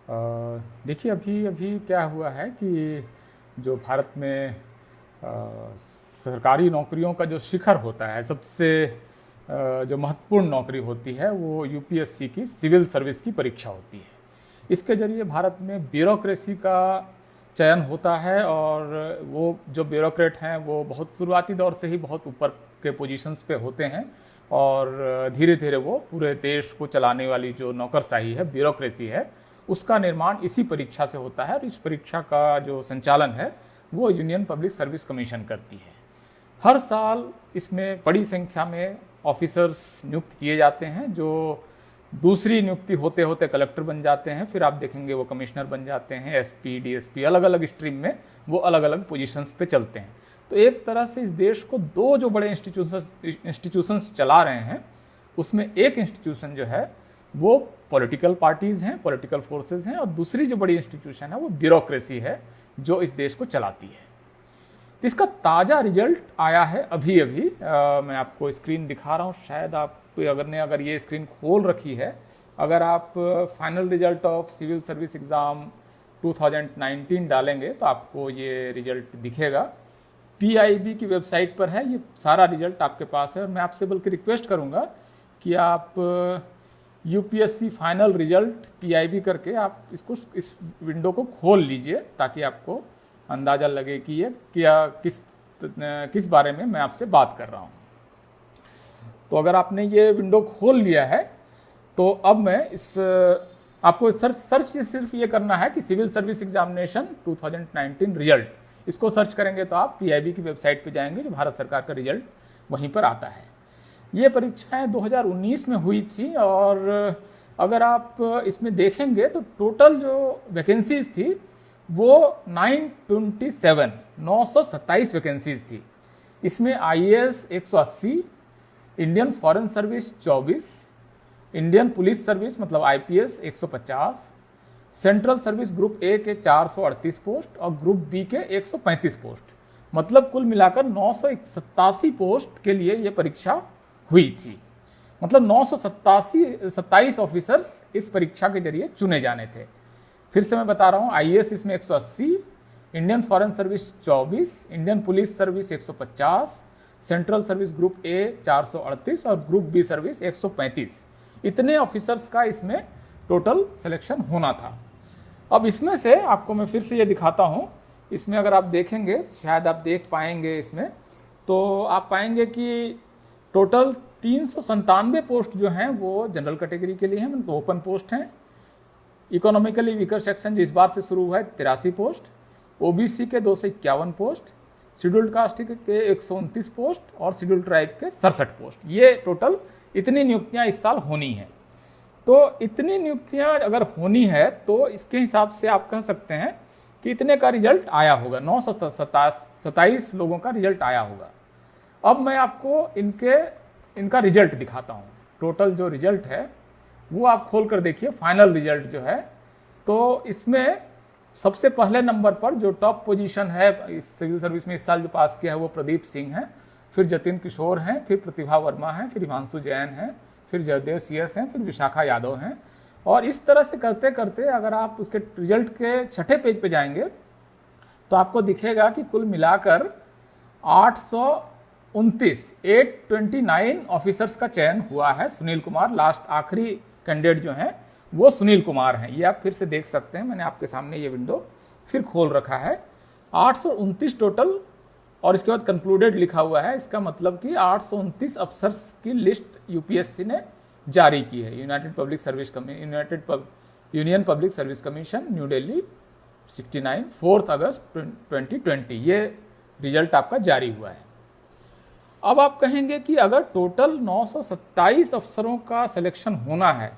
देखिए अभी अभी क्या हुआ है कि जो भारत में सरकारी नौकरियों का जो शिखर होता है, सबसे जो महत्वपूर्ण नौकरी होती है वो यूपीएससी की सिविल सर्विस की परीक्षा होती है। इसके जरिए भारत में ब्यूरोक्रेसी का चयन होता है और वो जो ब्यूरोक्रेट हैं वो बहुत शुरुआती दौर से ही बहुत ऊपर के पोजीशंस पे होते हैं और धीरे धीरे वो पूरे देश को चलाने वाली जो नौकरशाही है, ब्यूरोक्रेसी है, उसका निर्माण इसी परीक्षा से होता है। और इस परीक्षा का जो संचालन है वो यूनियन पब्लिक सर्विस कमीशन करती है। हर साल इसमें बड़ी संख्या में ऑफिसर्स नियुक्त किए जाते हैं जो दूसरी नियुक्ति होते होते कलेक्टर बन जाते हैं, फिर आप देखेंगे वो कमिश्नर बन जाते हैं, एसपी, डीएसपी, अलग अलग स्ट्रीम में वो अलग अलग पोजीशंस पे चलते हैं। तो एक तरह से इस देश को दो जो बड़े इंस्टीट्यूशंस चला रहे हैं, उसमें एक इंस्टीट्यूशन जो है वो पॉलिटिकल पार्टीज हैं, पॉलिटिकल फोर्सेज हैं, और दूसरी जो बड़ी इंस्टीट्यूशन है वो ब्यूरोक्रेसी है जो इस देश को चलाती है। तो इसका ताज़ा रिजल्ट आया है अभी अभी। मैं आपको स्क्रीन दिखा रहा हूँ, शायद आप अगर ये स्क्रीन खोल रखी है, अगर आप final result of civil service exam 2019 डालेंगे तो आपको ये रिजल्ट दिखेगा। पीआईबी की वेबसाइट पर है, ये सारा रिजल्ट आपके पास है। और मैं आपसे बल्कि रिक्वेस्ट करूँगा कि आप यूपीएससी फाइनल रिजल्ट पीआईबी करके आप इस विंडो को खोल लीजिए ताकि आपको अंदाज़ा लगे कि ये किस बारे में मैं आपसे बात कर रहा हूँ। तो अगर आपने ये विंडो खोल लिया है तो अब मैं आपको सर्च सिर्फ ये करना है कि सिविल सर्विस एग्जामिनेशन 2019 रिजल्ट, इसको सर्च करेंगे तो आप पीआईबी की वेबसाइट पे जाएंगे, जो भारत सरकार का रिजल्ट वहीं पर आता है। ये परीक्षाएं 2019 में हुई थी और अगर आप इसमें देखेंगे तो टोटल जो वैकेंसीज थी वो 927 वैकेंसीज थी। इसमें IAS 180, Indian foreign service 24, Indian police service मतलब IPS 150, central service group A के 438 पोस्ट और ग्रुप बी के 135 पोस्ट, मतलब कुल मिलाकर 987 पोस्ट के लिए ये परीक्षा हुई थी। मतलब 927 ऑफिसर्स इस परीक्षा के जरिए चुने जाने थे। फिर से मैं बता रहा हूँ, आईएएस इसमें 180, Indian foreign service 24, Indian police service 150, central service group ए 438 और ग्रुप बी सर्विस 135, इतने ऑफिसर्स का इसमें टोटल सिलेक्शन होना था। अब इसमें से आपको मैं फिर से ये दिखाता हूँ। इसमें अगर आप देखेंगे, शायद आप देख पाएंगे इसमें, तो आप पाएंगे कि टोटल 397 पोस्ट जो हैं वो जनरल कैटेगरी के लिए हैं, मतलब ओपन पोस्ट हैं। इकोनॉमिकली वीकर सेक्शन जो इस बार से शुरू हुआ है 83 पोस्ट, ओबीसी के 251 पोस्ट, शेड्यूल्ड कास्ट के 129 पोस्ट और शेड्यूल्ड ट्राइब के 67 पोस्ट। ये टोटल इतनी नियुक्तियां इस साल होनी है। तो इतनी नियुक्तियां अगर होनी है तो इसके हिसाब से आप कह सकते हैं कि इतने का रिजल्ट आया होगा, 927 लोगों का रिजल्ट आया होगा। अब मैं आपको इनका रिजल्ट दिखाता हूँ। टोटल जो रिजल्ट है वो आप खोल कर देखिए, फाइनल रिजल्ट जो है। तो इसमें सबसे पहले नंबर पर जो टॉप पोजीशन है इस सिविल सर्विस में इस साल जो पास किया है वो प्रदीप सिंह है, फिर जतिन किशोर हैं, फिर प्रतिभा वर्मा है, फिर हिमांशु जैन है, फिर जयदेव सीएस हैं, फिर विशाखा यादव हैं। और इस तरह से करते करते अगर आप उसके रिजल्ट के छठे पेज पे जाएंगे तो आपको दिखेगा कि कुल मिलाकर 829 ऑफिसर्स का चयन हुआ है। सुनील कुमार लास्ट आखिरी कैंडिडेट जो हैं वो सुनील कुमार हैं। ये आप फिर से देख सकते हैं, मैंने आपके सामने ये विंडो फिर खोल रखा है। 829 टोटल और इसके बाद कंक्लूडेड लिखा हुआ है। इसका मतलब कि 829 अफसर्स की लिस्ट यूपीएससी ने जारी की है। Union public service commission, new Delhi 69, 4 अगस्त 2020 ये रिजल्ट आपका जारी हुआ है। अब आप कहेंगे कि अगर टोटल 927 अफसरों का सिलेक्शन होना है,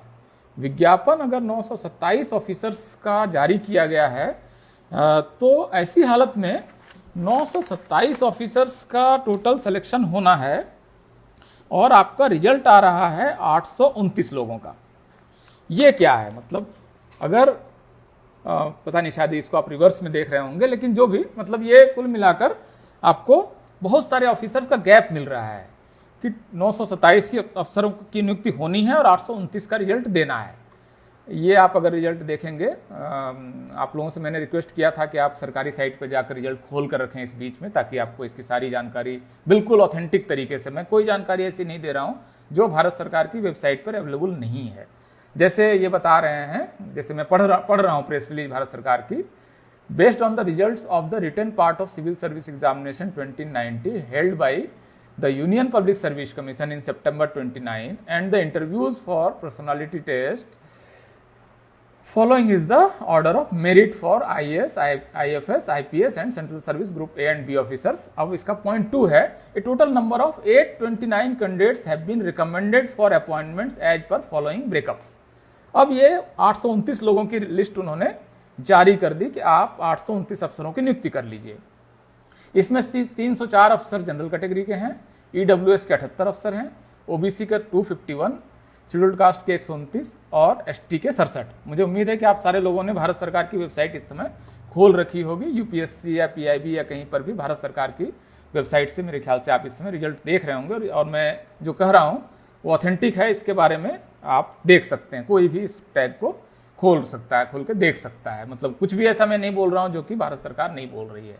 विज्ञापन अगर 927 ऑफिसर्स का जारी किया गया है, तो ऐसी हालत में 927 ऑफिसर्स का टोटल सिलेक्शन होना है और आपका रिजल्ट आ रहा है 829 लोगों का। ये क्या है? मतलब अगर पता नहीं, शायद इसको आप रिवर्स में देख रहे होंगे, लेकिन जो भी, मतलब ये कुल मिलाकर आपको बहुत सारे ऑफिसर्स का गैप मिल रहा है कि 927 अफसरों की नियुक्ति होनी है और 829 का रिजल्ट देना है। ये आप अगर रिजल्ट देखेंगे, आप लोगों से मैंने रिक्वेस्ट किया था कि आप सरकारी साइट पर जाकर रिजल्ट खोल कर रखें इस बीच में, ताकि आपको इसकी सारी जानकारी बिल्कुल ऑथेंटिक तरीके से, मैं कोई जानकारी ऐसी नहीं दे रहा हूँ जो भारत सरकार की वेबसाइट पर अवेलेबल नहीं है। जैसे ये बता रहे हैं, जैसे मैं पढ़ रहा हूँ प्रेस रिलीज भारत सरकार की, based on the results of the written part of civil service examination 2090 held by the Union Public Service Commission in September 29 and the interviews for personality test following is the order of merit for IAS, IFS, IPS and Central Service Group A and B officers। अब इसका point 2 है, a total number of 829 candidates have been recommended for appointments as per following breakups। अब ये 829 लोगों की list उन्होंने जारी कर दी कि आप 829 अफसरों की नियुक्ति कर लीजिए। इसमें 304 अफसर जनरल कैटेगरी के हैं, ईडब्ल्यूएस के 78 अफसर हैं, ओबीसी के 251, शेड्यूल्ड कास्ट के 129 और एसटी के 67। मुझे उम्मीद है कि आप सारे लोगों ने भारत सरकार की वेबसाइट इस समय खोल रखी होगी, यूपीएससी या पीआईबी या कहीं पर भी भारत सरकार की वेबसाइट से मेरे ख्याल से आप इस समय रिजल्ट देख रहे होंगे। और मैं जो कह रहा हूँ वो ऑथेंटिक है, इसके बारे में आप देख सकते हैं, कोई भी इस टैग को खोल सकता है, खोल के देख सकता है। मतलब कुछ भी ऐसा मैं नहीं बोल रहा हूँ जो कि भारत सरकार नहीं बोल रही है।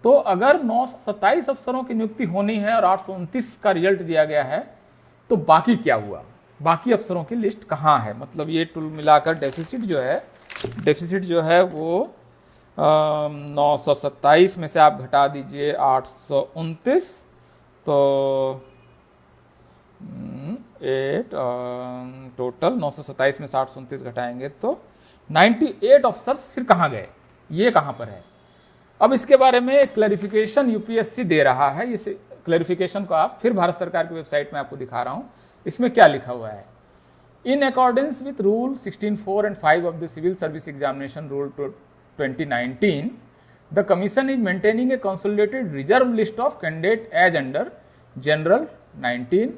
तो अगर 927 अफसरों की नियुक्ति होनी है और 829 का रिजल्ट दिया गया है, तो बाकी क्या हुआ, बाकी अफसरों की लिस्ट कहाँ है? मतलब ये टूल मिलाकर डेफिसिट जो है वो 927 में से आप घटा दीजिए 829, तो टोटल 927 में से 829 घटाएंगे तो 98 अफसर्स फिर कहाँ गए, ये कहाँ पर है? अब इसके बारे में क्लैरिफिकेशन यूपीएससी दे रहा है। इस क्लैरिफिकेशन को आप फिर भारत सरकार की वेबसाइट में आपको दिखा रहा हूं। इसमें क्या लिखा हुआ है? In accordance with rule 16(4) and 5 of the civil service examination rule 2019, the commission is maintaining a consolidated reserve list of candidate as under general 19,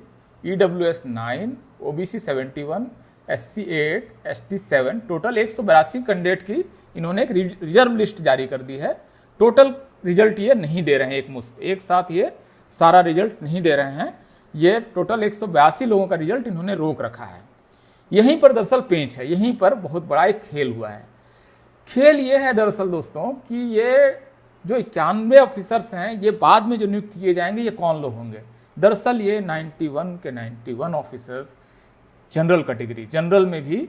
EWS 9, OBC 71, SC 8, ST 7, total 182 candidate की इन्होंने एक रिजर्व लिस्ट जारी कर दी है। Total result ये नहीं दे रहे हैं एक मुश्त, एक साथ ये सारा रिजल्ट नहीं दे रहे हैं। ये टोटल 182 लोगों का रिजल्ट इन्होंने रोक रखा है। यहीं पर दरअसल पेंच है, यहीं पर बहुत बड़ा एक खेल हुआ है। खेल ये है दरअसल दोस्तों कि ये जो 91 ऑफिसर्स हैं, ये बाद में जो नियुक्त किए जाएंगे, ये कौन लोग होंगे? दरअसल ये 91 के 91 ऑफिसर्स जनरल कैटेगरी, जनरल में भी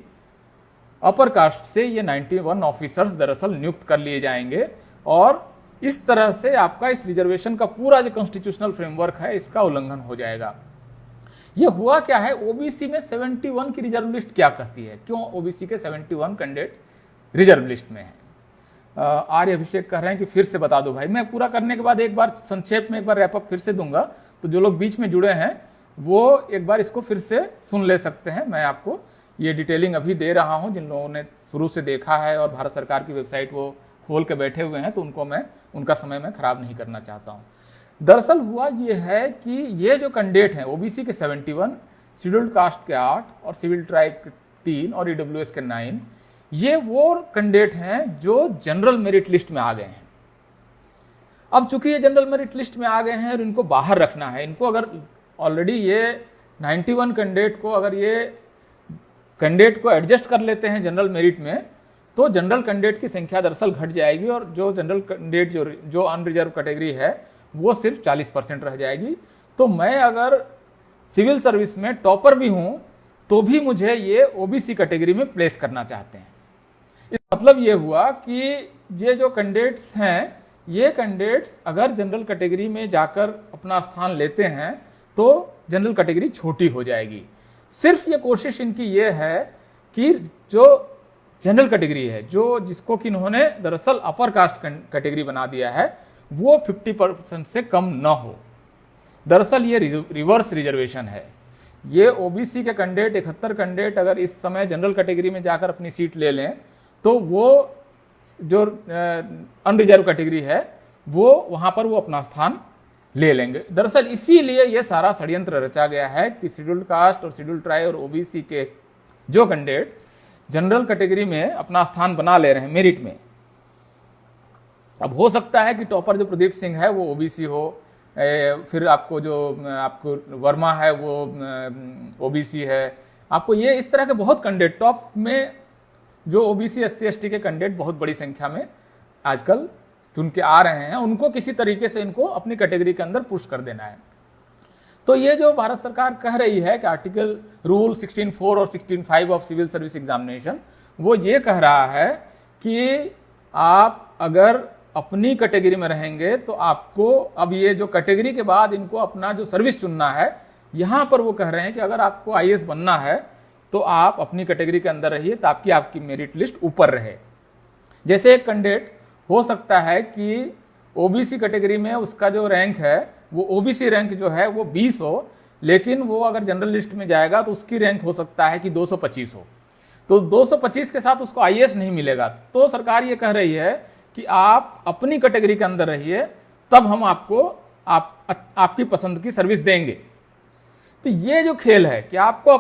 अपर कास्ट से ये 91 ऑफिसर्स दरअसल नियुक्त कर लिए जाएंगे। और इस तरह से आपका इस रिजर्वेशन का पूरा जो कॉन्स्टिट्यूशनल फ्रेमवर्क है, इसका उल्लंघन हो जाएगा। ये हुआ क्या है? ओबीसी में 71 की रिजर्व लिस्ट क्या कहती है? क्यों ओबीसी के 71 कैंडिडेट रिजर्व लिस्ट में है? आर्य अभिषेक कह रहे हैं कि फिर से बता दो भाई। मैं पूरा करने के बाद एक बार संक्षेप में एक बार रैपअप फिर से दूंगा, तो जो लोग बीच में जुड़े हैं वो एक बार इसको फिर से सुन ले सकते हैं। मैं आपको ये डिटेलिंग अभी दे रहा हूं, जिन लोगों ने शुरू से देखा है और भारत सरकार की वेबसाइट वो खोल के बैठे हुए हैं, तो उनका समय मैं खराब नहीं करना चाहता हूं। दरअसल हुआ ये है कि ये जो कैंडिडेट हैं, ओबीसी के 71, शेड्यूल्ड कास्ट के 8 और सिविल ट्राइब के 3 और ईडब्ल्यूएस के 9, ये वो कैंडिडेट हैं जो जनरल मेरिट लिस्ट में आ गए हैं। अब चूंकि ये जनरल मेरिट लिस्ट में आ गए हैं और इनको बाहर रखना है, इनको अगर ऑलरेडी ये 91 कैंडिडेट को अगर ये कैंडिडेट को एडजस्ट कर लेते हैं जनरल मेरिट में, तो जनरल कैंडिडेट की संख्या दरअसल घट जाएगी और जो जनरल कैंडिडेट जो अनरिजर्व कैटेगरी है वो सिर्फ 40% रह जाएगी। तो मैं अगर सिविल सर्विस में टॉपर भी हूं तो भी मुझे ये ओबीसी कैटेगरी में प्लेस करना चाहते हैं। इसका मतलब ये हुआ कि ये जो कैंडिडेट्स हैं, ये कैंडिडेट्स अगर जनरल कैटेगरी में जाकर अपना स्थान लेते हैं तो जनरल कैटेगरी छोटी हो जाएगी। सिर्फ ये कोशिश इनकी ये है कि जो जनरल कैटेगरी है, जो जिसको कि इन्होंने दरअसल अपर कास्ट कैटेगरी बना दिया है, वो 50% से कम न हो। दरअसल ये रिवर्स रिजर्वेशन है। ये ओबीसी के कैंडिडेट 71 कैंडिडेट अगर इस समय जनरल कैटेगरी में जाकर अपनी सीट ले लें तो वो जो अनरिजर्व कैटेगरी है वो वहां पर वो अपना स्थान ले लेंगे। दरअसल इसीलिए ये सारा षड्यंत्र रचा गया है कि शेड्यूल्ड कास्ट और शेड्यूल्ड ट्राइब और ओबीसी के जो कैंडिडेट जनरल कैटेगरी में अपना स्थान बना ले रहे हैं मेरिट में। अब हो सकता है कि टॉपर जो प्रदीप सिंह है वो ओबीसी हो, फिर आपको जो आपको वर्मा है वो ओबीसी है, आपको ये इस तरह के बहुत कैंडिडेट टॉप में जो ओबीसी एससी एसटी के कैंडिडेट बहुत बड़ी संख्या में आजकल चुन के आ रहे हैं, उनको किसी तरीके से इनको अपनी कैटेगरी के अंदर पुश कर देना है। तो ये जो भारत सरकार कह रही है कि आर्टिकल रूल 16.4 और 16.5 ऑफ सिविल सर्विस एग्जामिनेशन, वो ये कह रहा है कि आप अगर अपनी कैटेगरी में रहेंगे तो आपको अब ये जो कैटेगरी के बाद इनको अपना जो सर्विस चुनना है, यहां पर वो कह रहे हैं कि अगर आपको आईएएस बनना है तो आप अपनी कैटेगरी के अंदर रहिए ताकि आपकी मेरिट लिस्ट ऊपर रहे। जैसे एक कैंडिडेट हो सकता है कि ओबीसी कैटेगरी में उसका जो रैंक है वो ओबीसी रैंक जो है वो 20 हो, लेकिन वो अगर जनरल लिस्ट में जाएगा तो उसकी रैंक हो सकता है कि 225 हो, तो 225 के साथ उसको आईएएस नहीं मिलेगा। तो सरकार ये कह रही है कि आप अपनी कैटेगरी के अंदर रहिए, तब हम आपको आपकी पसंद की सर्विस देंगे। तो ये जो खेल है कि आपको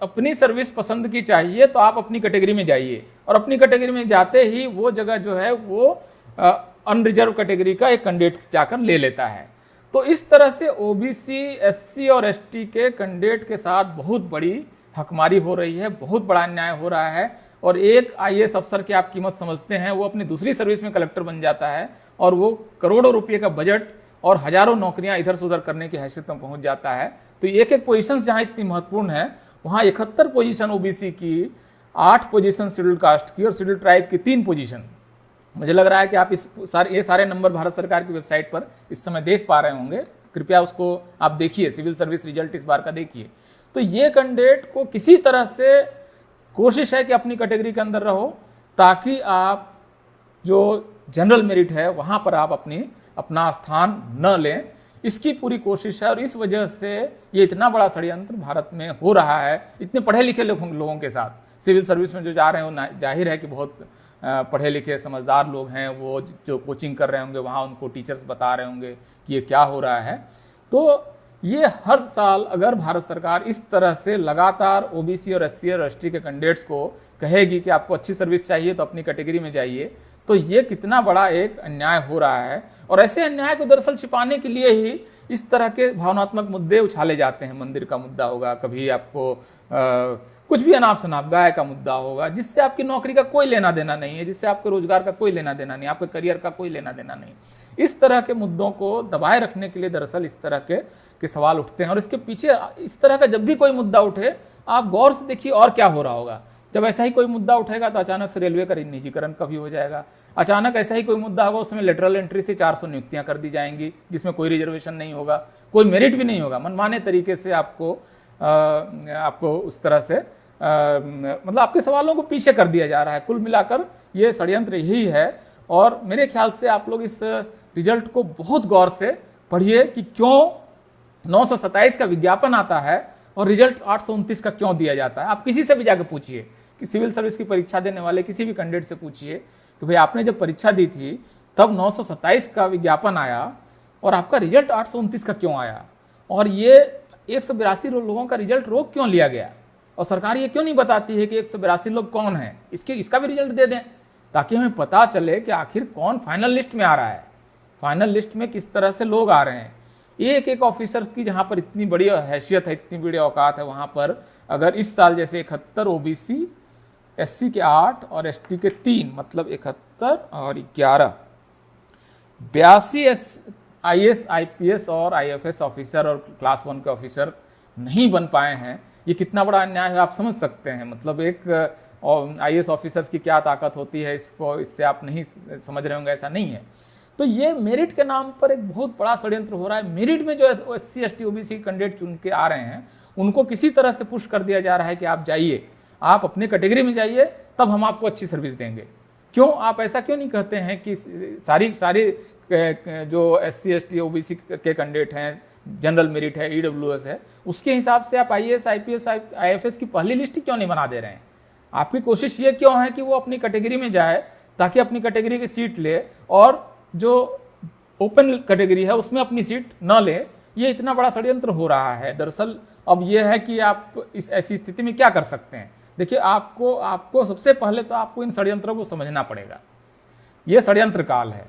अपनी सर्विस पसंद की चाहिए तो आप अपनी कैटेगरी में जाइए, और अपनी कैटेगरी में जाते ही वो जगह जो है वो अनरिजर्व कैटेगरी का एक कैंडिडेट जाकर ले लेता है। तो इस तरह से ओबीसी एससी और एसटी के कैंडिडेट के साथ बहुत बड़ी हकमारी हो रही है, बहुत बड़ा अन्याय हो रहा है। और एक आईएएस अफसर की आप कीमत समझते हैं, वो अपनी दूसरी सर्विस में कलेक्टर बन जाता है और वो करोड़ों रुपए का बजट और हजारों नौकरियां इधर से उधर करने की हैसियत में पहुंच जाता है। तो एक एक पोजीशन जहां इतनी महत्वपूर्ण है, वहां 71 पोजीशन ओबीसी की, 8 पोजीशन शेड्यूल कास्ट की और शेड्यूल ट्राइब की 3 पोजीशन। मुझे लग रहा है कि आप ये सारे नंबर भारत सरकार की वेबसाइट पर इस समय देख पा रहे होंगे, कृपया उसको आप देखिए, सिविल सर्विस रिजल्ट इस बार का देखिए। तो ये कैंडिडेट को किसी तरह से कोशिश है कि अपनी कैटेगरी के अंदर रहो, ताकि आप जो जनरल मेरिट है वहां पर आप अपना स्थान न लें, इसकी पूरी कोशिश है। और इस वजह से ये इतना बड़ा षड्यंत्र भारत में हो रहा है इतने पढ़े लिखे लोगों के साथ। सिविल सर्विस में जो जा रहे हो, जाहिर है कि बहुत पढ़े लिखे समझदार लोग हैं, वो जो कोचिंग कर रहे होंगे वहाँ उनको टीचर्स बता रहे होंगे कि ये क्या हो रहा है। तो ये हर साल अगर भारत सरकार इस तरह से लगातार ओबीसी और एससी और एसटी के कैंडिडेट्स को कहेगी कि आपको अच्छी सर्विस चाहिए तो अपनी कैटेगरी में जाइए, तो ये कितना बड़ा एक अन्याय हो रहा है। और ऐसे अन्याय को दरअसल छिपाने के लिए ही इस तरह के भावनात्मक मुद्दे उछाले जाते हैं। मंदिर का मुद्दा होगा, कभी आपको कुछ भी अनाप शनाप गाय का मुद्दा होगा, जिससे आपकी नौकरी का कोई लेना देना नहीं है, जिससे आपके रोजगार का कोई लेना देना नहीं, आपके करियर का कोई लेना देना नहीं। इस तरह के मुद्दों को दबाए रखने के लिए दरअसल इस तरह के सवाल उठते हैं। और इसके पीछे इस तरह का जब भी कोई मुद्दा उठे, आप गौर से देखिए और क्या हो रहा होगा। जब ऐसा ही कोई मुद्दा उठेगा तो अचानक से रेलवे का निजीकरण कभी हो जाएगा, अचानक ऐसा ही कोई मुद्दा होगा उसमें लेटरल एंट्री से 400 नियुक्तियां कर दी जाएंगी, जिसमें कोई रिजर्वेशन नहीं होगा, कोई मेरिट भी नहीं होगा। मनमाने तरीके से आपको उस तरह से मतलब आपके सवालों को पीछे कर दिया जा रहा है। कुल मिलाकर ये षड्यंत्र यही है। और मेरे ख्याल से आप लोग इस रिजल्ट को बहुत गौर से पढ़िए कि क्यों 927 का विज्ञापन आता है और रिजल्ट 829 का क्यों दिया जाता है। आप किसी से भी जाकर पूछिए कि सिविल सर्विस की परीक्षा देने वाले किसी भी कैंडिडेट से पूछिए कि भाई आपने जब परीक्षा दी थी तब 927 का विज्ञापन आया और आपका रिजल्ट 829 का क्यों आया, और ये 182 लोगों का रिजल्ट रोक क्यों लिया गया, और सरकार ये क्यों नहीं बताती है कि 182 लोग कौन हैं, इसका भी रिजल्ट दे दें ताकि हमें पता चले कि आखिर कौन फाइनल लिस्ट में आ रहा है, फाइनल लिस्ट में किस तरह से लोग आ रहे हैं। एक एक ऑफिसर की जहां पर इतनी बड़ी हैसियत है, इतनी बड़ी औकात है, वहां पर अगर इस साल जैसे 71 ओबीसी, एससी के 8 और एसटी के 3, मतलब 71 और 11, 82 आईएएस आईपीएस और आईएफएस ऑफिसर और क्लास 1 के ऑफिसर नहीं बन पाए हैं। ये कितना बड़ा अन्याय है आप समझ सकते हैं। मतलब एक आईएएस ऑफिसर्स की क्या ताकत होती है, इससे आप नहीं समझ रहे होंगे, ऐसा नहीं है। तो ये मेरिट के नाम पर एक बहुत बड़ा षड्यंत्र हो रहा है। मेरिट में जो एससी एसटी ओबीसी कैंडिडेट चुन के आ रहे हैं उनको किसी तरह से पुश कर दिया जा रहा है कि आप जाइए, आप अपने कैटेगरी में जाइए, तब हम आपको अच्छी सर्विस देंगे। क्यों आप ऐसा क्यों नहीं कहते हैं कि सारी जो एससी एसटी ओबीसी के कैंडिडेट हैं, जनरल मेरिट है, ईडब्ल्यूएस है, उसके हिसाब से आप आईएएस आईपीएस आईएफएस की पहली लिस्ट क्यों नहीं बना दे रहे हैं। आपकी कोशिश ये क्यों है कि वो अपनी कैटेगरी में जाए ताकि अपनी कैटेगरी की सीट ले, और जो ओपन कैटेगरी है उसमें अपनी सीट न ले। ये इतना बड़ा षड्यंत्र हो रहा है। दरअसल अब ये है कि आप इस ऐसी स्थिति में क्या कर सकते हैं। देखिए, आपको सबसे पहले तो आपको इन षड्यंत्रों को समझना पड़ेगा। ये षड्यंत्र काल है,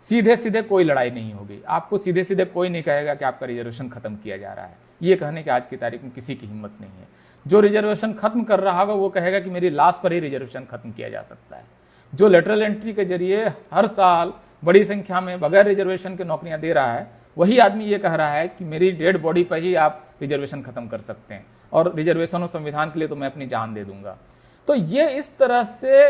सीधे सीधे कोई लड़ाई नहीं होगी। आपको सीधे सीधे कोई नहीं कहेगा कि आपका रिजर्वेशन खत्म किया जा रहा है। ये कहने की आज की तारीख में किसी की हिम्मत नहीं है। जो रिजर्वेशन खत्म कर रहा होगा वो कहेगा कि मेरी लाश पर ही रिजर्वेशन खत्म किया जा सकता है। जो लेटरल एंट्री के जरिए हर साल बड़ी संख्या में बगैर रिजर्वेशन के नौकरियां दे रहा है, वही आदमी ये कह रहा है कि मेरी डेड बॉडी पर ही आप रिजर्वेशन खत्म कर सकते हैं और रिजर्वेशन और संविधान के लिए तो मैं अपनी जान दे दूंगा। तो ये इस तरह से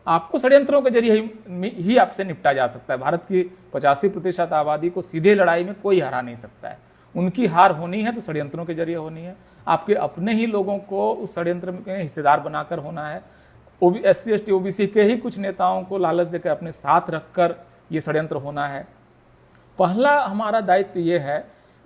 आपको षड्यंत्रों के जरिए ही आपसे निपटा जा सकता है। भारत की 85% आबादी को सीधे लड़ाई में कोई हरा नहीं सकता है। उनकी हार होनी है तो षड्यंत्रों के जरिए होनी है। आपके अपने ही लोगों को उस षड्यंत्र में हिस्सेदार बनाकर होना है। SC ST OBC के ही कुछ नेताओं को लालच देकर अपने साथ रखकर ये षड्यंत्र होना है। पहला हमारा दायित्व ये है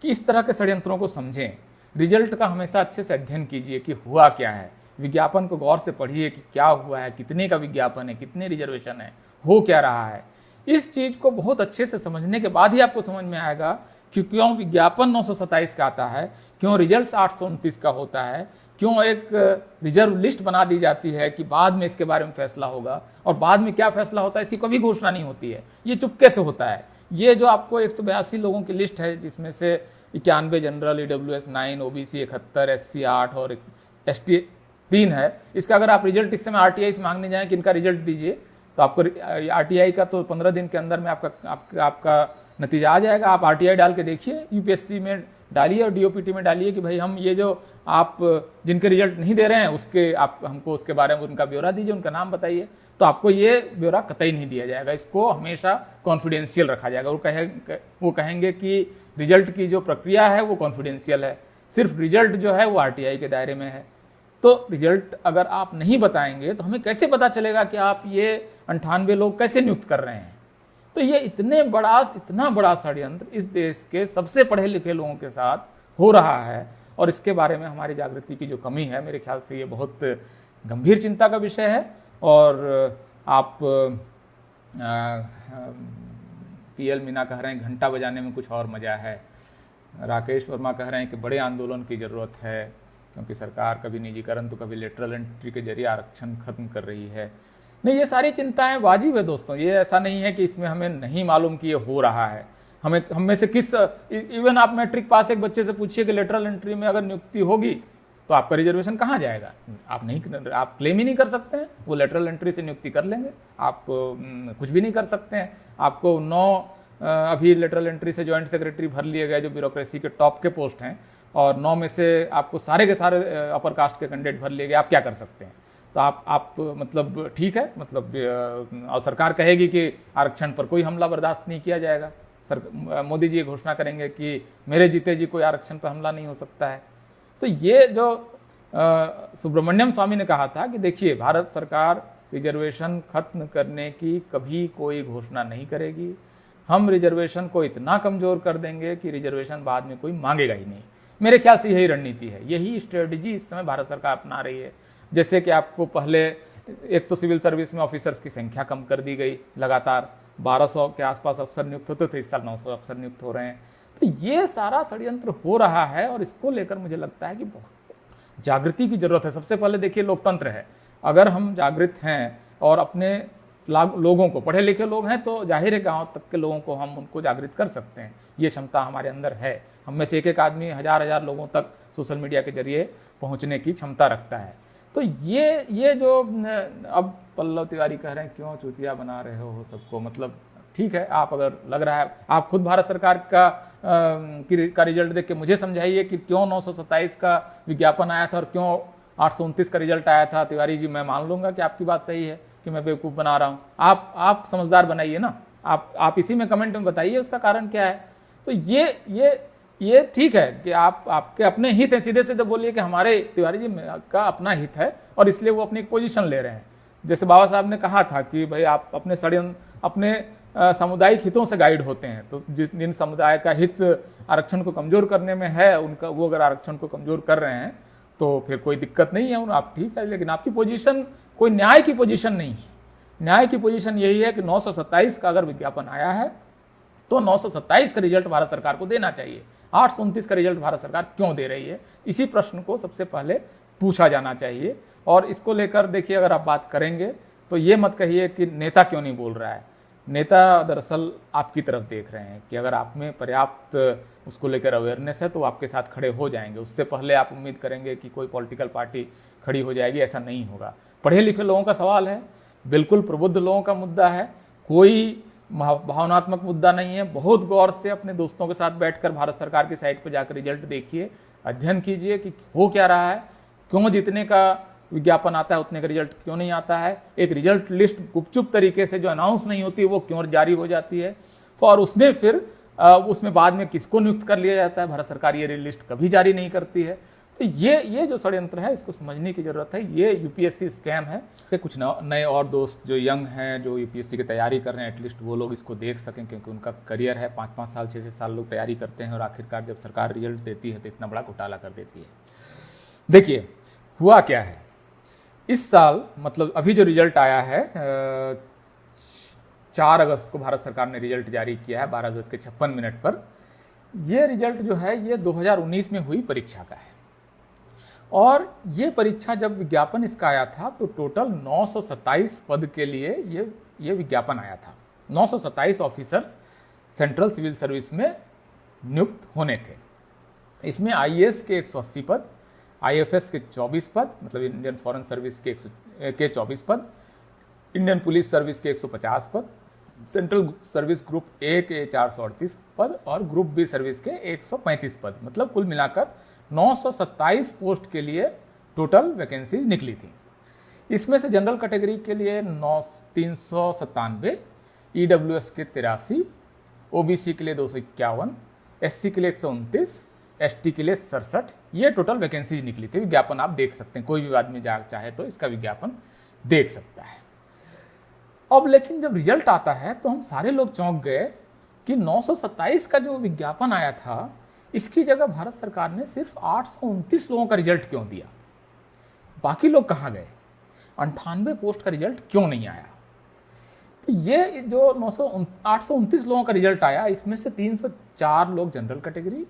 कि इस तरह के षड्यंत्रों को समझें, रिजल्ट का हमेशा अच्छे से अध्ययन कीजिए कि हुआ क्या है, विज्ञापन को गौर से पढ़िए कि क्या हुआ है, कितने का विज्ञापन है, कितने रिजर्वेशन है, हो क्या रहा है। इस चीज को बहुत अच्छे से समझने के बाद ही आपको समझ में आएगा कि क्यों विज्ञापन 927 का आता है, क्यों रिजल्ट 829 का होता है, क्यों एक रिजर्व लिस्ट बना दी जाती है कि बाद में इसके बारे में फैसला होगा, और बाद में क्या फैसला होता है इसकी कभी घोषणा नहीं होती है। ये चुपके से होता है। ये जो आपको 182 लोगों की लिस्ट है, जिसमें से 91 जनरल, EWS 9, OBC 71, SC 8 और ST 3 है, इसका अगर आप रिजल्ट इस समय RTI से मांगने जाएं कि इनका रिजल्ट दीजिए, तो आपको RTI का तो 15 दिन के अंदर में आपका नतीजा आ जाएगा। आप RTI डाल के देखिए, UPSC में डालिए और DOPT में डालिए कि भाई हम ये जो आप जिनके रिजल्ट नहीं दे रहे हैं उसके आप हमको उसके बारे में उनका ब्यौरा दीजिए, उनका नाम बताइए, तो आपको ये ब्यौरा कतई नहीं दिया जाएगा। इसको हमेशा कॉन्फिडेंशियल रखा जाएगा। वो कहेंगे कि रिजल्ट की जो प्रक्रिया है वो कॉन्फिडेंशियल है, सिर्फ रिजल्ट जो है वो RTI के दायरे में है। तो रिजल्ट अगर आप नहीं बताएंगे तो हमें कैसे पता चलेगा कि आप ये 98 लोग कैसे नियुक्त कर रहे हैं। तो ये इतना बड़ा षड्यंत्र इस देश के सबसे पढ़े लिखे लोगों के साथ हो रहा है, और इसके बारे में हमारी जागृति की जो कमी है, मेरे ख्याल से ये बहुत गंभीर चिंता का विषय है। और आप PL मीना कह रहे हैं घंटा बजाने में कुछ और मजा है, राकेश वर्मा कह रहे हैं कि बड़े आंदोलन की जरूरत है क्योंकि सरकार कभी निजीकरण तो कभी लेटरल एंट्री के जरिए आरक्षण खत्म कर रही है। नहीं, ये सारी चिंताएं वाजिब है दोस्तों। ये ऐसा नहीं है कि इसमें हमें नहीं मालूम कि ये हो रहा है। हम में से इवन आप मैट्रिक पास एक बच्चे से पूछिए कि लेटरल एंट्री में अगर नियुक्ति होगी तो आपका रिजर्वेशन कहाँ जाएगा? आप क्लेम ही नहीं कर सकते हैं। वो लेटरल एंट्री से नियुक्ति कर लेंगे, आप कुछ भी नहीं कर सकते हैं। आपको 9 अभी लेटरल एंट्री से ज्वाइंट सेक्रेटरी भर लिए गए जो ब्यूरोक्रेसी के टॉप के पोस्ट हैं, और 9 में से आपको सारे के सारे अपर कास्ट के कैंडिडेट भर लिए गए। आप क्या कर सकते हैं? तो आप मतलब ठीक है, मतलब और सरकार कहेगी कि आरक्षण पर कोई हमला बर्दाश्त नहीं किया जाएगा। मोदी जी ये घोषणा करेंगे कि मेरे जीते जी कोई आरक्षण पर हमला नहीं हो सकता है। तो ये जो सुब्रमण्यम स्वामी ने कहा था कि देखिए, भारत सरकार रिजर्वेशन खत्म करने की कभी कोई घोषणा नहीं करेगी। हम रिजर्वेशन को इतना कमजोर कर देंगे कि रिजर्वेशन बाद में कोई मांगेगा ही नहीं। मेरे ख्याल से यही रणनीति है, यही स्ट्रेटजी इस समय भारत सरकार अपना रही है। जैसे कि आपको पहले एक तो सिविल सर्विस में ऑफिसर्स की संख्या कम कर दी गई, लगातार 1200 के आसपास अफसर नियुक्त होते थे, इस साल 900 अफसर नियुक्त हो रहे हैं। तो ये सारा षड्यंत्र हो रहा है, और इसको लेकर मुझे लगता है कि बहुत जागृति की जरूरत है। सबसे पहले देखिए, लोकतंत्र है, अगर हम जागृत हैं और अपने लोगों को, पढ़े लिखे लोग हैं तो जाहिर है गांव तक के लोगों को हम उनको जागृत कर सकते हैं। ये क्षमता हमारे अंदर है। हम में से एक आदमी हजार लोगों तक सोशल मीडिया के जरिए पहुंचने की क्षमता रखता है। तो ये जो अब पल्लव तिवारी कह रहे हैं क्यों चूतिया बना रहे हो सबको, मतलब ठीक है, आप अगर लग रहा है, आप खुद भारत सरकार का रिजल्ट देख के मुझे समझाइए कि क्यों 927 का विज्ञापन आया था और क्यों 829 का रिजल्ट आया था। तिवारी जी, मैं मान लूंगा कि आपकी बात सही है कि मैं बेवकूफ़ बना रहा हूँ। आप समझदार बनाइए ना, आप इसी में कमेंट में बताइए उसका कारण क्या है। तो ये ठीक है कि आपके अपने हित है, सीधे सीधे बोलिए कि हमारे तिवारी जी का अपना हित है और इसलिए वो अपनी पोजीशन ले रहे हैं। जैसे बाबा साहब ने कहा था कि भाई आप अपने सामुदायिक हितों से गाइड होते हैं, तो जिन समुदाय का हित आरक्षण को कमजोर करने में है, उनका वो अगर आरक्षण को कमजोर कर रहे हैं तो फिर कोई दिक्कत नहीं है, आप ठीक है। लेकिन आपकी पोजीशन कोई न्याय की पोजीशन नहीं है। न्याय की पोजीशन यही है कि 927 का अगर विज्ञापन आया है तो 927 का रिजल्ट भारत सरकार को देना चाहिए। 829 का रिजल्ट भारत सरकार क्यों दे रही है, इसी प्रश्न को सबसे पहले पूछा जाना चाहिए। और इसको लेकर देखिए, अगर आप बात करेंगे तो ये मत कहिए कि नेता क्यों नहीं बोल रहा है। नेता दरअसल आपकी तरफ देख रहे हैं कि अगर आप में पर्याप्त उसको लेकर अवेयरनेस है तो वो आपके साथ खड़े हो जाएंगे। उससे पहले आप उम्मीद करेंगे कि कोई पॉलिटिकल पार्टी खड़ी हो जाएगी, ऐसा नहीं होगा। पढ़े लिखे लोगों का सवाल है, बिल्कुल प्रबुद्ध लोगों का मुद्दा है, कोई भावनात्मक मुद्दा नहीं है। बहुत गौर से अपने दोस्तों के साथ बैठकर भारत सरकार की साइट पर जाकर रिजल्ट देखिए, अध्ययन कीजिए कि हो क्या रहा है, क्यों जितने का विज्ञापन आता है उतने का रिजल्ट क्यों नहीं आता है, एक रिजल्ट लिस्ट गुपचुप तरीके से जो अनाउंस नहीं होती वो क्यों जारी हो जाती है, और उसमें फिर उसमें बाद में किसको नियुक्त कर लिया जाता है। भारत सरकार ये लिस्ट कभी जारी नहीं करती है। तो ये जो षड्यंत्र है इसको समझने की जरूरत है। ये यूपीएससी स्कैम है। कुछ नए और दोस्त जो यंग हैं, जो यूपीएससी की तैयारी कर रहे हैं, एटलीस्ट वो लोग इसको देख सकें, क्योंकि उनका करियर है। 5-5 साल 6-6 साल लोग तैयारी करते हैं और आखिरकार जब सरकार रिजल्ट देती है तो इतना बड़ा घोटाला कर देती है। देखिए हुआ क्या है इस साल, मतलब अभी जो रिजल्ट आया है 4 अगस्त को भारत सरकार ने रिजल्ट जारी किया है 12:56 पर। यह रिजल्ट जो है ये 2019 में हुई परीक्षा का है, और ये परीक्षा जब विज्ञापन इसका आया था तो टोटल 927 पद के लिए ये विज्ञापन आया था। 927 ऑफिसर्स सेंट्रल सिविल सर्विस में नियुक्त होने थे। इसमें आईएएस के 180 पद, आईएफएस के 24 पद, मतलब इंडियन फॉरेन सर्विस के 24 पद, इंडियन पुलिस सर्विस के 150 पद, सेंट्रल सर्विस ग्रुप ए के 438 पद और ग्रुप बी सर्विस के 135 पद, मतलब कुल मिलाकर 927 पोस्ट के लिए टोटल वैकेंसीज निकली थी। इसमें से जनरल कैटेगरी के लिए 397, ईडब्ल्यूएस के 83, ओबीसी के लिए 251, एससी के लिए 129, एसटी के लिए 67, ये टोटल वैकेंसीज निकली थी। विज्ञापन आप देख सकते हैं, कोई भी आदमी चाहे तो इसका विज्ञापन देख सकता है। अब लेकिन जब रिजल्ट आता है तो हम सारे लोग चौंक गए कि 927 का जो विज्ञापन आया था इसकी जगह भारत सरकार ने सिर्फ 829 लोगों का रिजल्ट क्यों दिया, बाकी लोग कहाँ गए, 98 पोस्ट का रिजल्ट क्यों नहीं आया। तो ये जो 829 लोगों का रिजल्ट आया, इसमें से 304 लोग general category,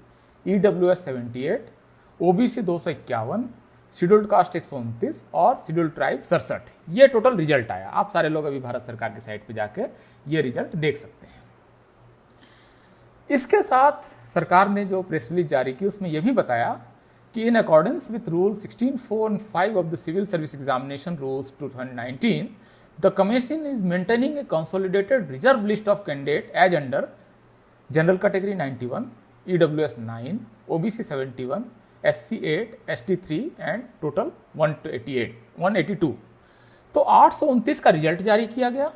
EWS 78, OBC 251, scheduled caste 129 और शेड्यूल्ड ट्राइब 67, ये टोटल रिजल्ट आया। आप सारे लोग अभी भारत सरकार की साइट पे जाके ये रिजल्ट देख सकते हैं। इसके साथ सरकार ने जो प्रेस रिलीज जारी की उसमें यह भी बताया कि in accordance with rule 16, 4 and 5 of the civil service examination rules 2019, the commission is maintaining a consolidated reserve list of candidate as under general category 91, EWS 9, OBC 71, SC 8, ST 3 and total 182। तो 829 का result जारी किया गया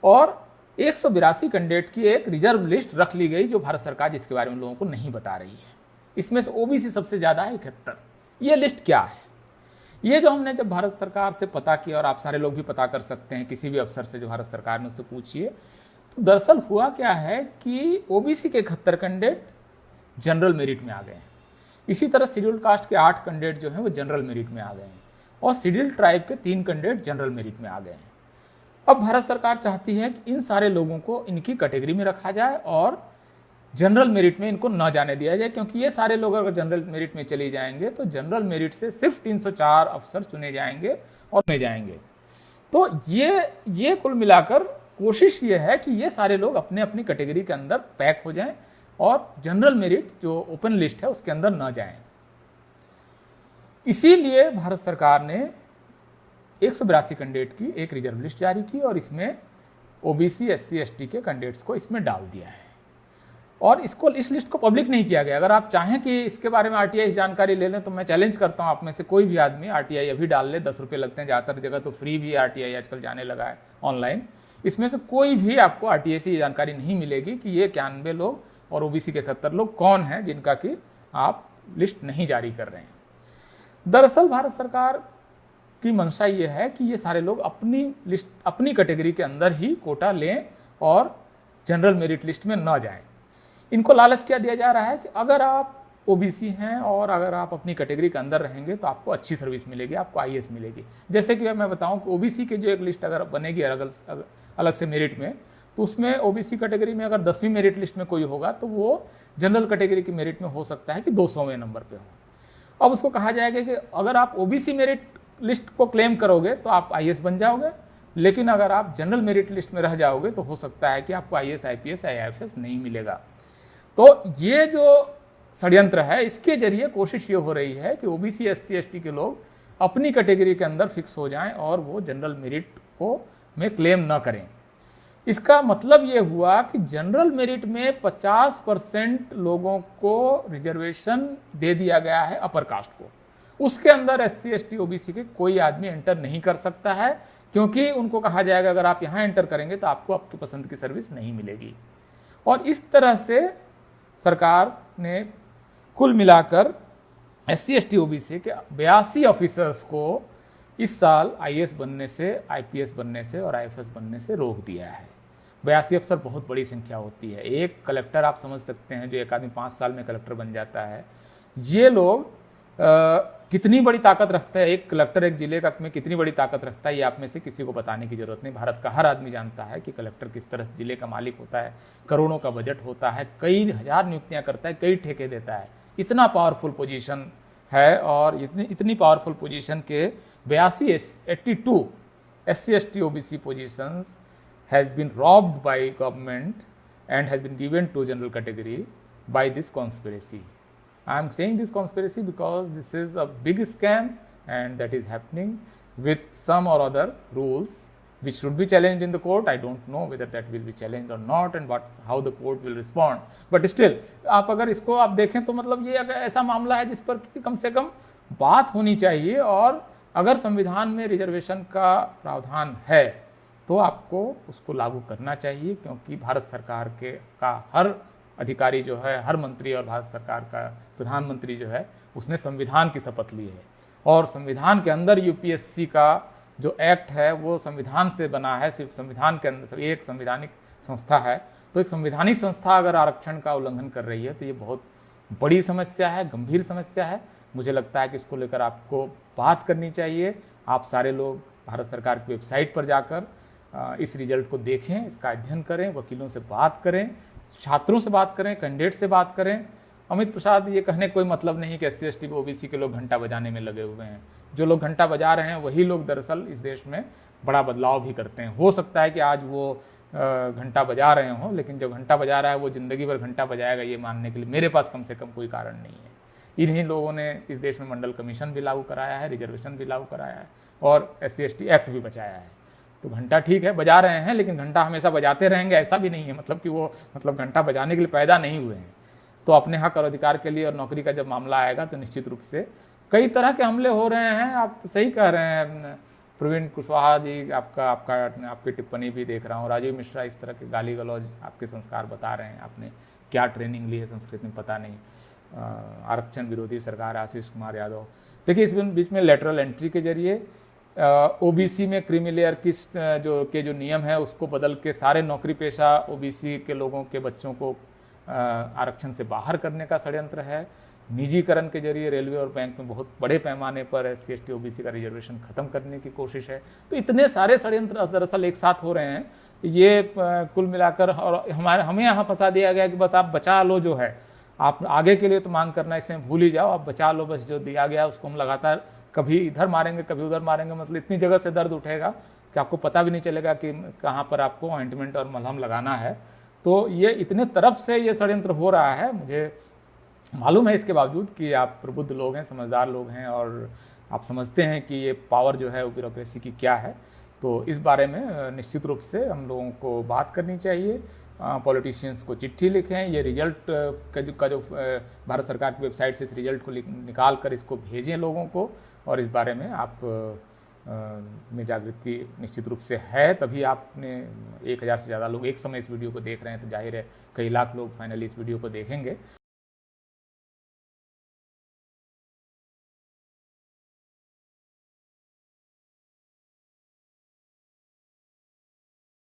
और 182 candidate की एक reserve list रख ली गई, जो भारत सरकार जिसके बारे में लोगों को नहीं बता रही है। इसमें से ओबीसी सबसे ज्यादा है 71। ये लिस्ट क्या है, ये जो हमने जब भारत सरकार से पता किया, और आप सारे लोग भी पता कर सकते हैं किसी भी अफसर से जो भारत सरकार में, उससे पूछिए। तो दरअसल हुआ क्या है कि ओबीसी के 71 कैंडिडेट जनरल मेरिट में आ गए हैं। इसी तरह शेड्यूल्ड कास्ट के 8 कैंडिडेट जो हैं वो जनरल मेरिट में आ गए हैं, और शेड्यूल्ड ट्राइब के 3 कैंडिडेट जनरल मेरिट में आ गए हैं। अब भारत सरकार चाहती है कि इन सारे लोगों को इनकी कैटेगरी में रखा जाए और जनरल मेरिट में इनको न जाने दिया जाए, क्योंकि ये सारे लोग अगर जनरल मेरिट में चले जाएंगे तो जनरल मेरिट से सिर्फ 304 अफसर चुने जाएंगे और चुने जाएंगे। तो ये कुल मिलाकर कोशिश ये है कि ये सारे लोग अपने अपनी कैटेगरी के अंदर पैक हो जाएं और जनरल मेरिट जो ओपन लिस्ट है उसके अंदर न जाएं। इसीलिए भारत सरकार ने 182 कैंडिडेट की एक रिजर्व लिस्ट जारी की और इसमें ओबीसी, एससी, एसटी के कैंडिडेट्स को इसमें डाल दिया है, और इस लिस्ट को पब्लिक नहीं किया गया। अगर आप चाहें कि इसके बारे में आरटीआई जानकारी ले लें तो मैं चैलेंज करता हूं आप में से कोई भी आदमी आरटीआई अभी डाल ले। 10 रुपये लगते हैं, ज़्यादातर जगह तो फ्री भी आरटीआई आजकल जाने लगा है ऑनलाइन। इसमें से कोई भी आपको आरटीआई से जानकारी नहीं मिलेगी कि ये 91 लोग और ओबीसी के 71 लोग कौन हैं जिनका कि आप लिस्ट नहीं जारी कर रहे हैं। दरअसल भारत सरकार की मंशा ये है कि ये सारे लोग अपनी कैटेगरी के अंदर ही कोटा लें और जनरल मेरिट लिस्ट में न जाएं। इनको लालच क्या दिया जा रहा है कि अगर आप ओबीसी हैं और अगर आप अपनी कैटेगरी के अंदर रहेंगे तो आपको अच्छी सर्विस मिलेगी, आपको आईएएस मिलेगी। जैसे कि मैं बताऊं कि ओबीसी की जो एक लिस्ट अगर बनेगी अलग से मेरिट में, तो उसमें ओबीसी कैटेगरी में अगर 10वीं मेरिट लिस्ट में कोई होगा तो वो जनरल कैटेगरी की मेरिट में हो सकता है कि 200वें नंबर पे हो। अब उसको कहा जाएगा कि अगर आप ओबीसी मेरिट लिस्ट को क्लेम करोगे तो आप आईएएस बन जाओगे, लेकिन अगर आप जनरल मेरिट लिस्ट में रह जाओगे तो हो सकता है कि आपको IAS, IPS, IIFS नहीं मिलेगा। तो ये जो षड्यंत्र है, इसके जरिए कोशिश ये हो रही है कि OBC, SC, ST के लोग अपनी कैटेगरी के अंदर फिक्स हो जाएं और वो जनरल मेरिट को में क्लेम न करें। इसका मतलब ये हुआ कि जनरल मेरिट में 50% लोगों को रिजर्वेशन दे दिया गया है अपर कास्ट को। उसके अंदर SC, ST, OBC के कोई आदमी एंटर नहीं कर सकता है, क्योंकि उनको कहा जाएगा अगर आप यहां एंटर करेंगे तो आपको आपकी पसंद की सर्विस नहीं मिलेगी। और इस तरह से सरकार ने कुल मिलाकर SC, ST, OBC के 82 ऑफिसर्स को इस साल IAS बनने से, IPS बनने से और IFS बनने से रोक दिया है। 82 अफसर बहुत बड़ी संख्या होती है। एक कलेक्टर आप समझ सकते हैं, जो एक आदमी 5 साल में कलेक्टर बन जाता है। ये लोग कितनी बड़ी ताकत रखते हैं, एक कलेक्टर एक जिले का में कितनी बड़ी ताकत रखता है, ये आप में से किसी को बताने की जरूरत नहीं। भारत का हर आदमी जानता है कि कलेक्टर किस तरह जिले का मालिक होता है, करोड़ों का बजट होता है, कई हजार नियुक्तियां करता है, कई ठेके देता है। इतना पावरफुल पोजीशन है। और इतनी पावरफुल पोजीशन के 82 SC, ST, OBC positions has been robbed by government and has been given to general category by this conspiracy. I am saying this conspiracy because this is a big scam and that is happening with some or other rules which should be challenged in the court. I don't know whether that will be challenged or not and how the court will respond. But still, आप अगर इसको आप देखें तो मतलब ये अगर ऐसा मामला है जिस पर कम से कम बात होनी चाहिए। और अगर संविधान में रिजर्वेशन का प्रावधान है तो आपको उसको लागू करना चाहिए, क्योंकि भारत सरकार का हर अधिकारी जो है, हर मंत्री और भारत सरकार का प्रधानमंत्री जो है, उसने संविधान की शपथ ली है। और संविधान के अंदर UPSC का जो एक्ट है वो संविधान से बना है। सिर्फ संविधान के अंदर एक संवैधानिक संस्था है, तो एक संवैधानिक संस्था अगर आरक्षण का उल्लंघन कर रही है तो ये बहुत बड़ी समस्या है, गंभीर समस्या है। मुझे लगता है कि इसको लेकर आपको बात करनी चाहिए। आप सारे लोग भारत सरकार की वेबसाइट पर जाकर इस रिजल्ट को देखें, इसका अध्ययन करें, वकीलों से बात करें, छात्रों से बात करें, कैंडिडेट से बात करें। अमित प्रसाद ये कहने कोई मतलब नहीं कि SC, ST, OBC के लोग घंटा बजाने में लगे हुए हैं। जो लोग घंटा बजा रहे हैं वही लोग दरअसल इस देश में बड़ा बदलाव भी करते हैं। हो सकता है कि आज वो घंटा बजा रहे हों, लेकिन जो घंटा बजा रहा है वो जिंदगी भर घंटा बजाएगा, ये मानने के लिए मेरे पास कम से कम कोई कारण नहीं है। इन्हीं लोगों ने इस देश में मंडल कमीशन भी लागू कराया है, रिजर्वेशन भी लागू कराया है और SC, ST एक्ट भी बचाया है। तो घंटा ठीक है बजा रहे हैं, लेकिन घंटा हमेशा बजाते रहेंगे ऐसा भी नहीं है, मतलब कि वो घंटा बजाने के लिए पैदा नहीं हुए हैं। तो अपने हक और अधिकार के लिए और नौकरी का जब मामला आएगा तो निश्चित रूप से कई तरह के हमले हो रहे हैं। आप सही कह रहे हैं प्रवीण कुशवाहा जी, आपकी टिप्पणी भी देख रहा हूँ। राजीव मिश्रा इस तरह के गाली गलौज आपके संस्कार बता रहे हैं। आपने क्या ट्रेनिंग ली है संस्कृत में पता नहीं। आरक्षण विरोधी सरकार, आशीष कुमार यादव। देखिए इस बीच में लेटरल एंट्री के जरिए OBC में क्रीमी लेयर की जो नियम है उसको बदल के सारे नौकरी पेशा OBC के लोगों के बच्चों को आरक्षण से बाहर करने का षड्यंत्र है। निजीकरण के जरिए रेलवे और बैंक में बहुत बड़े पैमाने पर SC, ST, OBC का रिजर्वेशन खत्म करने की कोशिश है। तो इतने सारे षड्यंत्र दरअसल एक साथ हो रहे हैं। ये कुल मिलाकर और हमें यहाँ फंसा दिया गया कि बस आप बचा लो, जो है आप आगे के लिए तो मांग करना इसमें भूल ही जाओ, आप बचा लो, बस जो दिया गया उसको हम लगातार कभी इधर मारेंगे कभी उधर मारेंगे। मतलब इतनी जगह से दर्द उठेगा कि आपको पता भी नहीं चलेगा कि कहाँ पर आपको ऑइंटमेंट और मलहम लगाना है। तो ये इतने तरफ से ये षड्यंत्र हो रहा है। मुझे मालूम है इसके बावजूद कि आप प्रबुद्ध लोग हैं, समझदार लोग हैं और आप समझते हैं कि ये पावर जो है वो ब्यूरोक्रेसी की क्या है। तो इस बारे में निश्चित रूप से हम लोगों को बात करनी चाहिए। पॉलिटिशियंस को चिट्ठी लिखें, ये रिजल्ट का जो भारत सरकार की वेबसाइट से इस रिजल्ट को निकाल कर इसको भेजें लोगों को। और इस बारे में आप में जागृति निश्चित रूप से है, तभी आपने 1000 से ज़्यादा लोग एक समय इस वीडियो को देख रहे हैं। तो जाहिर है कई लाख लोग फाइनली इस वीडियो को देखेंगे।